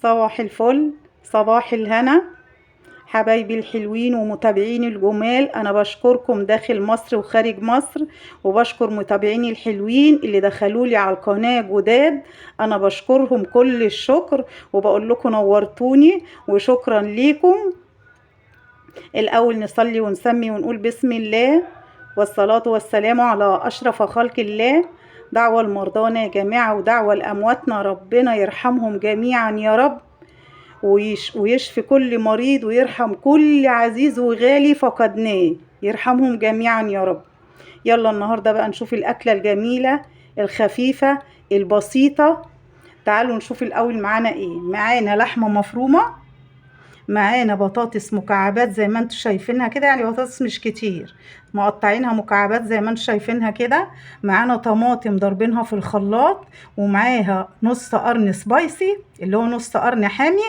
صباح الفل، صباح الهنا، حبايبي الحلوين ومتابعيني الجمال. انا بشكركم داخل مصر وخارج مصر، وبشكر متابعيني الحلوين اللي دخلولي على القناة جداد. انا بشكرهم كل الشكر وبقول لكم نورتوني وشكرا ليكم. الاول نصلي ونسمي ونقول بسم الله والصلاة والسلام على اشرف خلق الله. دعوة المرضانا يا جماعة ودعوة لأمواتنا، ربنا يرحمهم جميعا يا رب، ويشفي كل مريض ويرحم كل عزيز وغالي فقدناه، يرحمهم جميعا يا رب. يلا النهاردة بقى نشوف الأكلة الجميلة الخفيفة البسيطة. تعالوا نشوف الأول معانا ايه. معانا لحمة مفرومة، معانا بطاطس مكعبات زي ما انتوا شايفينها كده، يعني بطاطس مش كتير، مقطعينها مكعبات زي ما انتوا شايفينها كده. معانا طماطم ضاربينها في الخلاط، ومعاها نص قرن سبايسي اللي هو نص قرن حامي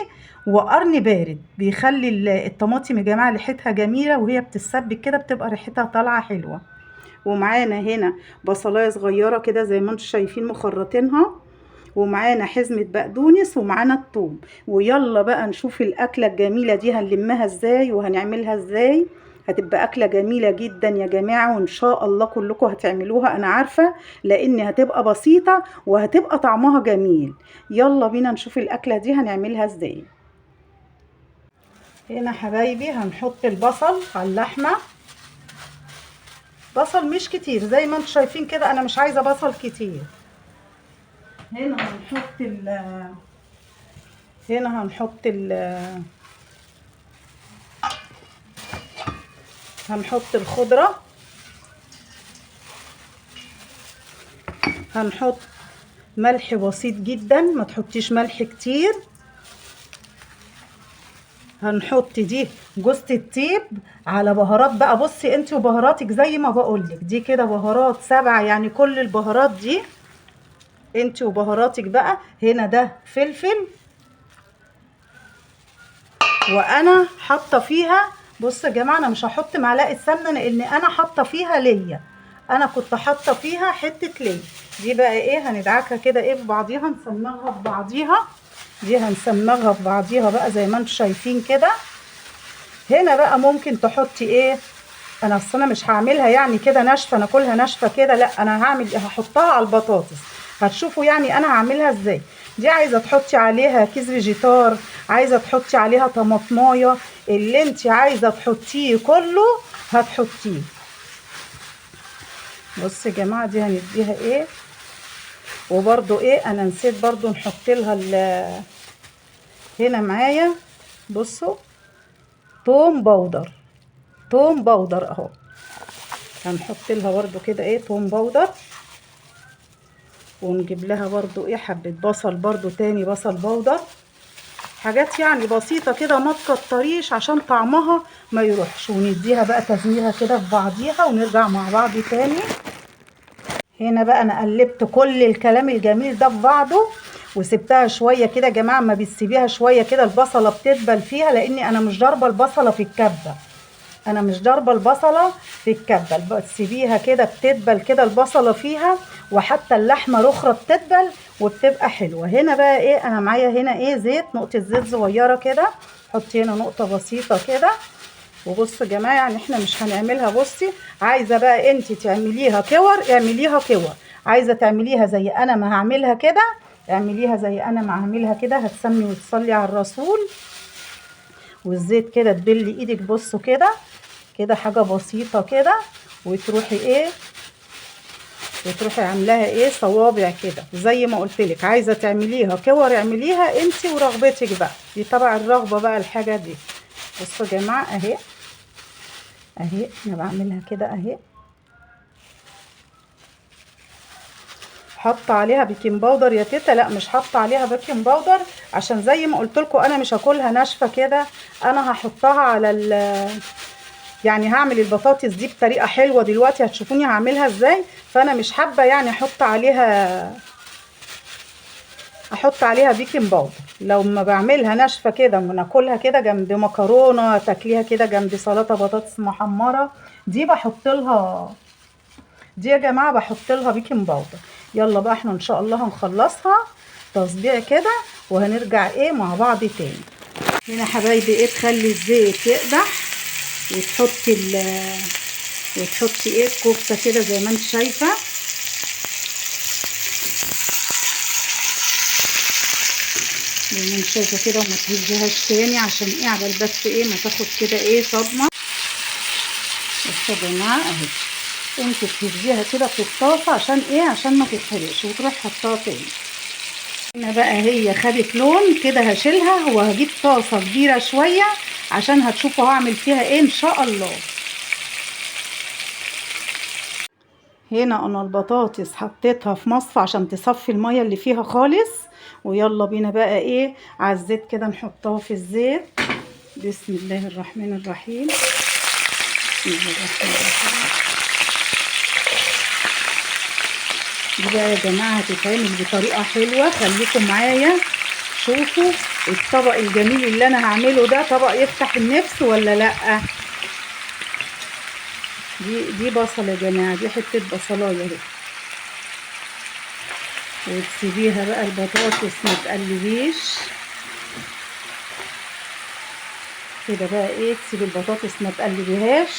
وقرن بارد، بيخلي الطماطم يا جماعه ريحتها جميله، وهي بتتسبك كده بتبقى ريحتها طالعه حلوه. ومعانا هنا بصلايه صغيره كده زي ما انتوا شايفين مخرطينها، ومعانا حزمة بقدونس، ومعانا الثوم. ويلا بقى نشوف الأكلة الجميلة دي هنلمها ازاي وهنعملها ازاي. هتبقى أكلة جميلة جدا يا جماعة، وإن شاء الله كلكم هتعملوها أنا عارفة، لأن هتبقى بسيطة وهتبقى طعمها جميل. يلا بينا نشوف الأكلة دي هنعملها ازاي. هنا حبايبي هنحط البصل على اللحمة، بصل مش كتير زي ما انتم شايفين كده، أنا مش عايزة بصل كتير. هنا هنحط هنا هنحط هنحط الخضرة، هنحط ملح بسيط جدا، ما تحطيش ملح كتير. هنحط دي جوز الطيب على بهارات بقى، بصي انت وبهاراتك زي ما بقولك، دي كده بهارات 7، يعني كل البهارات دي انت وبهاراتك بقى. هنا ده فلفل، وانا حاطه فيها، بصوا يا جماعه انا مش هحط معلقه سمنه لان انا حاطه فيها ليا، انا كنت حاطه فيها حته ليا. دي بقى ايه، هندعكها كده ايه في بعضيها، نسمغها في بعضيها، دي هنسمغها في بعضيها بقى زي ما انتم شايفين كده. هنا بقى ممكن تحطي ايه، انا اصل انا مش هعملها يعني كده ناشفه ناكلها ناشفه كده، لا انا هعمل هحطها على البطاطس، هتشوفوا يعني انا هعملها ازاي. دي عايزه تحطي عليها كيس فيجيتار، عايزه تحطي عليها طماطمايه، اللي انت عايزه تحطيه كله هتحطيه. بصوا يا جماعه دي هنديها ايه، وبرده ايه انا نسيت برده نحط لها هنا معايا، بصوا توم بودر، توم بودر اهو، هنحط لها برده كده ايه توم بودر، ونجيب لها برده ايه حبه بصل برده تاني بصل بودر، حاجات يعني بسيطه كده ما تكتريش عشان طعمها ما يروحش. ونديها بقى تزميره كده في بعضيها ونرجع مع بعض تاني. هنا بقى انا قلبت كل الكلام الجميل ده في بعضه وسبتها شويه كده يا جماعه، ما بتسيبيها شويه كده البصله بتدبل فيها، لاني انا مش ضاربه البصله في الكبه، انا مش ضاربه البصله في الكبه، بتسيبيها كده بتدبل كده البصله فيها، وحتى اللحمه الاخرى بتدبل وبتبقى حلوه. هنا بقى ايه انا معايا هنا ايه زيت، نقطه زيت صغيره كده، حطي هنا نقطه بسيطه كده. وبصوا يا جماعه يعني احنا مش هنعملها، بصي عايزه بقى انت تعمليها كور اعمليها كور، عايزه تعمليها زي انا ما هعملها كده اعمليها زي انا ما هعملها كده، هتسمي وتصلي على الرسول. والزيت كده تبلي ايدك، بصوا كده كده حاجه بسيطه كده، وتروحي ايه وتروحي عاملاها ايه صوابع كده زي ما قلت لك، عايزه تعمليها كور اعمليها انت ورغبتك بقى، دي تبع الرغبه بقى الحاجه دي. بصوا يا جماعه اهي اهي انا بعملها كده اهي، حاطه عليها بيكنج باودر يا تيتا، لا مش حاطه عليها بيكنج باودر عشان زي ما قلت لكم انا مش هاكلها ناشفه كده، انا هحطها على يعني هعمل البطاطس دي بطريقه حلوه دلوقتي هتشوفوني هعملها ازاي، فانا مش حابه يعني احط عليها بيكنج باودر. لو ما بعملها ناشفه كده وناكلها كده جنب مكرونه، تاكليها كده جنب سلطه بطاطس محمره، دي بحط لها، دي يا جماعه بحط لها بيكنج باودر. يلا بقى احنا ان شاء الله هنخلصها تصبيع كده وهنرجع ايه مع بعض تاني. هنا حبايبي ايه تخلي الزيت يقدح وتحطي ايه الكفته كده زي ما انت شايفه. زي ما انت شايفه كده، وما تهزهاش تاني عشان ايه عبال بس ايه ما تاخد كده ايه صدمه. بس يا جماعه اهي انت تهزيها كده في الطاسه عشان ايه، عشان ما تتحرقش، وتروح حطها تاني. هنا بقى هي خدت لون كده، هشيلها وهجيب طاسه كبيره شويه عشان هتشوفوا هعمل فيها ايه ان شاء الله. هنا انا البطاطس حطيتها في مصفى عشان تصفي الميه اللي فيها خالص. ويلا بينا بقى ايه على الزيت كده نحطها في الزيت. بسم الله الرحمن الرحيم. بسم الله الرحمن الرحيم. دي بقى يا جماعه هتتعمل بطريقه حلوه، خليكم معايا شوفوا الطبق الجميل اللي انا هعمله ده. طبق يفتح النفس ولا لا؟ دي بصل يا جماعه، دي حته بصلايه اهي. وتسيبيها بقى البطاطس ما تقلبيش كده بقى ايه، تسيبي البطاطس ما تقلبيهاش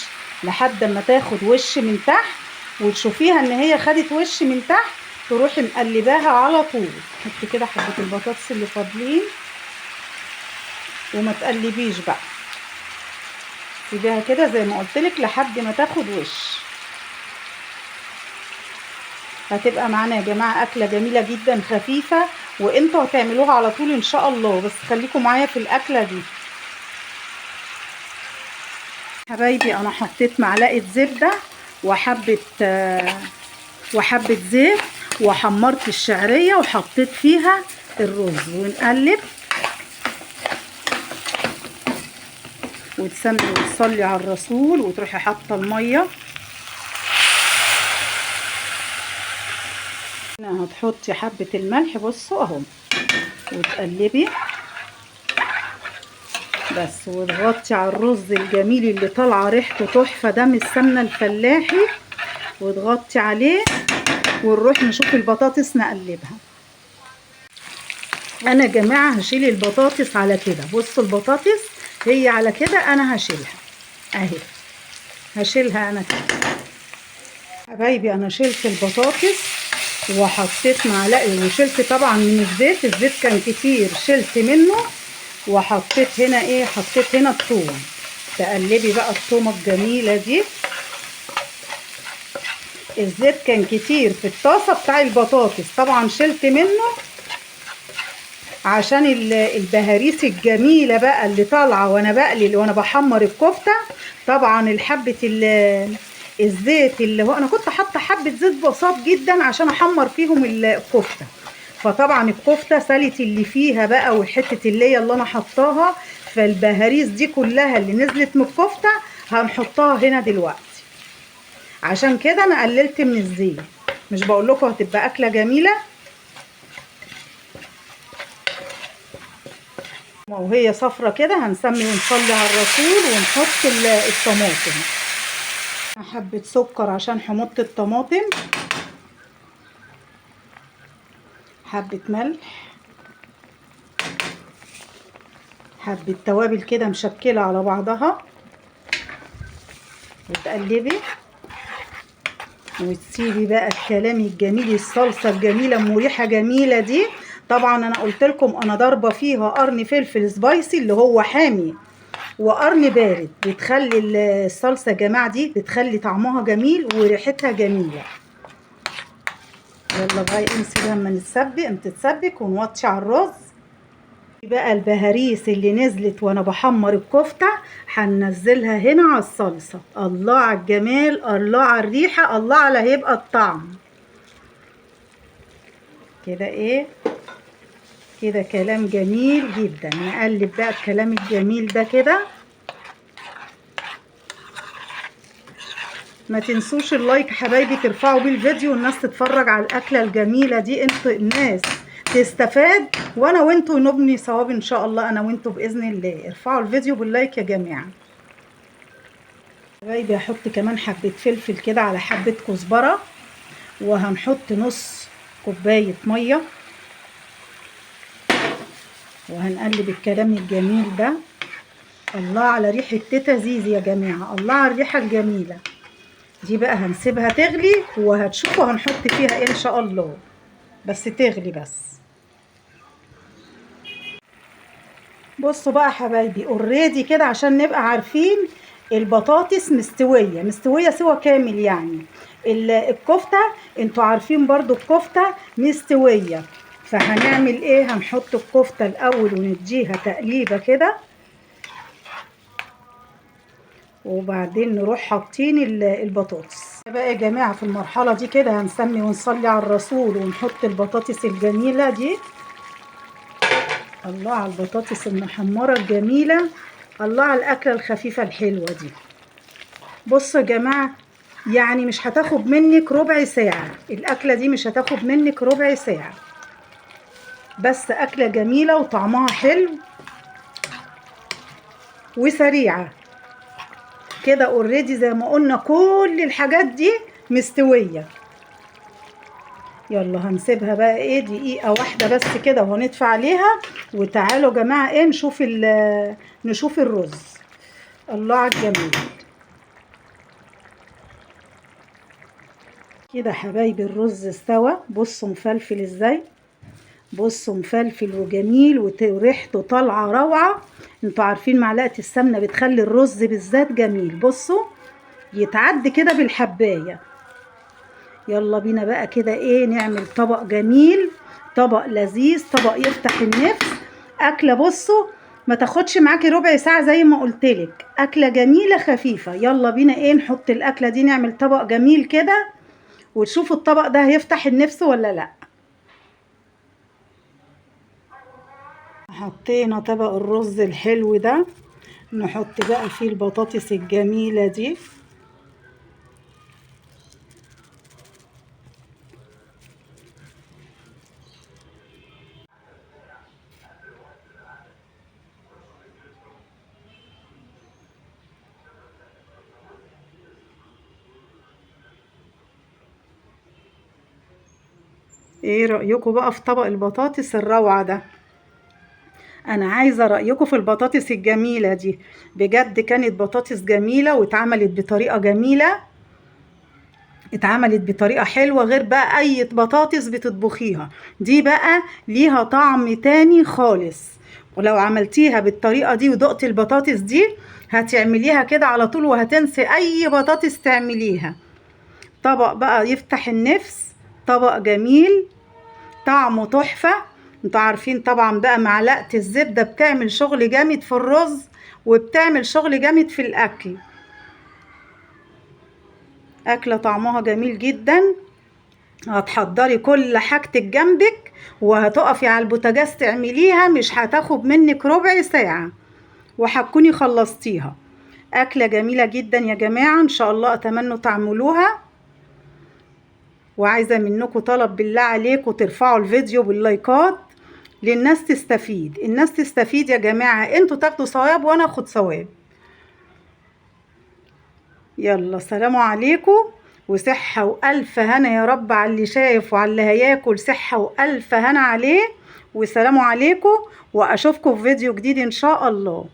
لحد ما تاخد وش من تحت، وتشوفيها ان هي خدت وش من تحت تروحي مقلباها على طول. حطي كده حبه البطاطس اللي فاضلين وما تقلبيش بقى، سيبيها كده زي ما قلتلك لحد ما تاخد وش. هتبقى معانا يا جماعه اكله جميله جدا خفيفه، وانتوا هتعملوها على طول ان شاء الله، بس خليكم معايا في الاكله دي. حبايبي انا حطيت معلقه زبده وحبه زيت، وحمرت الشعريه وحطيت فيها الرز، ونقلب وتسمي وتصلي على الرسول، وتروحي حاطه الميه. هنا هتحطي حبه الملح بصوا اهو، وتقلبي بس، وتغطي على الرز الجميل اللي طالعه ريحته تحفه ده من السمنه الفلاحي، وتغطي عليه ونروح نشوف البطاطس نقلبها. انا يا جماعه هشيل البطاطس على كده، بصوا البطاطس هي على كده انا هشيلها اهي، هشيلها انا كده. حبايبي انا شلت البطاطس وحطيت معلقه، وشلت طبعا من الزيت كان كتير شلت منه، وحطيت هنا ايه، حطيت هنا الثوم. تقلبي بقى الثومه الجميله دي. الزيت كان كتير في الطاسه بتاع البطاطس، طبعا شلت منه عشان البهاريس الجميله بقى اللي طالعه وانا بقلي وانا بحمر الكفته. طبعا الحبه الزيت اللي هو انا كنت حاطه حبه زيت بسيط جدا عشان احمر فيهم الكفته، فطبعا الكفته سالت اللي فيها بقى، والحته اللي انا حطاها، فالبهاريس دي كلها اللي نزلت من الكفته هنحطها هنا دلوقتي. عشان كده انا قللت من الزيت، مش بقول لكم هتبقى اكله جميله. وهي صفرة كده هنسمي ونصلي على الرسول ونحط الطماطم. حبة سكر عشان حموضة الطماطم، حبة ملح، حبة توابل كده مشكلة على بعضها، وتقلبي وتسيبي بقى الكلام الجميل. الصلصة الجميلة مريحة جميلة دي، طبعا انا قلت لكم انا ضاربه فيها قرن فلفل سبايسي اللي هو حامي وقرن بارد، بتخلي الصلصه يا جماعه دي بتخلي طعمها جميل وريحتها جميله. يلا بقى نسيبها اما تتسبك ونوطي على الرز. بقى البهاريس اللي نزلت وانا بحمر الكفته هننزلها هنا على الصلصه. الله على الجمال، الله على الريحه، الله على هيبقى الطعم كده ايه كده. كلام جميل جدا. نقلب بقى الكلام الجميل ده كده. ما تنسوش اللايك حبايبي، ترفعوا بيه الفيديو والناس تتفرج على الاكله الجميله دي، انتوا الناس تستفاد وانا وانتوا نبني صواب ان شاء الله، انا وانتوا باذن الله. ارفعوا الفيديو باللايك يا جماعه. حبايبي هحط كمان حبه فلفل كده على حبه كزبره، وهنحط نص كوبايه ميه وهنقلب الكلام الجميل ده. الله على ريحة تيتا زيزي يا جماعة، الله على الريحة الجميلة دي. بقى هنسيبها تغلي وهتشوفوا هنحط فيها ايه ان شاء الله، بس تغلي بس. بصوا بقى حبايبي اوريدي كده عشان نبقى عارفين البطاطس مستوية سوا كامل يعني. الكفتة انتوا عارفين برضو الكفتة مستوية. فهنعمل ايه؟ هنحط الكفتة الاول ونديها تقليبة كده، وبعدين نروح حاطين البطاطس. بقى يا جماعة في المرحلة دي كده هنسمي ونصلي على الرسول ونحط البطاطس الجميلة دي. الله على البطاطس المحمرة الجميلة، الله على الأكلة الخفيفة الحلوة دي. بصوا يا جماعة يعني مش هتاخد منك ربع ساعة، الأكلة دي مش هتاخد منك ربع ساعة، بس أكلة جميلة وطعمها حلو وسريعة كده. اوريدي زي ما قلنا كل الحاجات دي مستوية. يلا هنسيبها بقى ايه دقيقة واحدة بس كده وهنطفي عليها. وتعالوا يا جماعة ايه نشوف الرز. الله على الجميل كده حبايبي. الرز استوى، بصوا مفلفل ازاي، بصوا مفلفل وجميل وريحته طالعة روعة. انتوا عارفين معلقة السمنة بتخلي الرز بالذات جميل. بصوا يتعد كده بالحباية. يلا بينا بقى كده ايه نعمل طبق جميل، طبق لذيذ، طبق يفتح النفس. اكله بصوا ما تاخدش معاكي ربع ساعه زي ما قلتلك، اكله جميله خفيفه. يلا بينا ايه نحط الاكله دي، نعمل طبق جميل كده وتشوفوا الطبق ده هيفتح النفس ولا لا. حطينا طبق الرز الحلو ده، نحط بقى فيه البطاطس الجميله دي. ايه رأيكم بقى في طبق البطاطس الروعة ده؟ انا عايزة رأيكم في البطاطس الجميلة دي. بجد كانت بطاطس جميلة واتعملت بطريقة جميلة، اتعملت بطريقة حلوة غير بقى اي بطاطس بتطبخيها. دي بقى ليها طعم تاني خالص. ولو عملتيها بالطريقة دي ودقت البطاطس دي هتعمليها كده على طول وهتنسي اي بطاطس تعمليها. طبق بقى يفتح النفس، طبق جميل طعمه تحفة. انتوا عارفين طبعا بقى معلقة الزبدة بتعمل شغل جامد في الرز وبتعمل شغل جامد في الاكل. اكلة طعمها جميل جدا. هتحضري كل حاجتك جنبك وهتقفي على البوتاجاز تعمليها، مش هتاخد منك ربع ساعة وهتكوني خلصتيها. اكلة جميلة جدا يا جماعة، ان شاء الله اتمنى تعملوها. وعايزة منكم طلب بالله عليكم ترفعوا الفيديو باللايكات للناس تستفيد. الناس تستفيد يا جماعة، انتوا تاخدوا ثواب وانا اخد ثواب. يلا سلام عليكم وصحة والف هنا يا رب على اللي شايف وعلى اللي هياكل، صحة والف هنا عليه. وسلام عليكم واشوفكم في فيديو جديد ان شاء الله.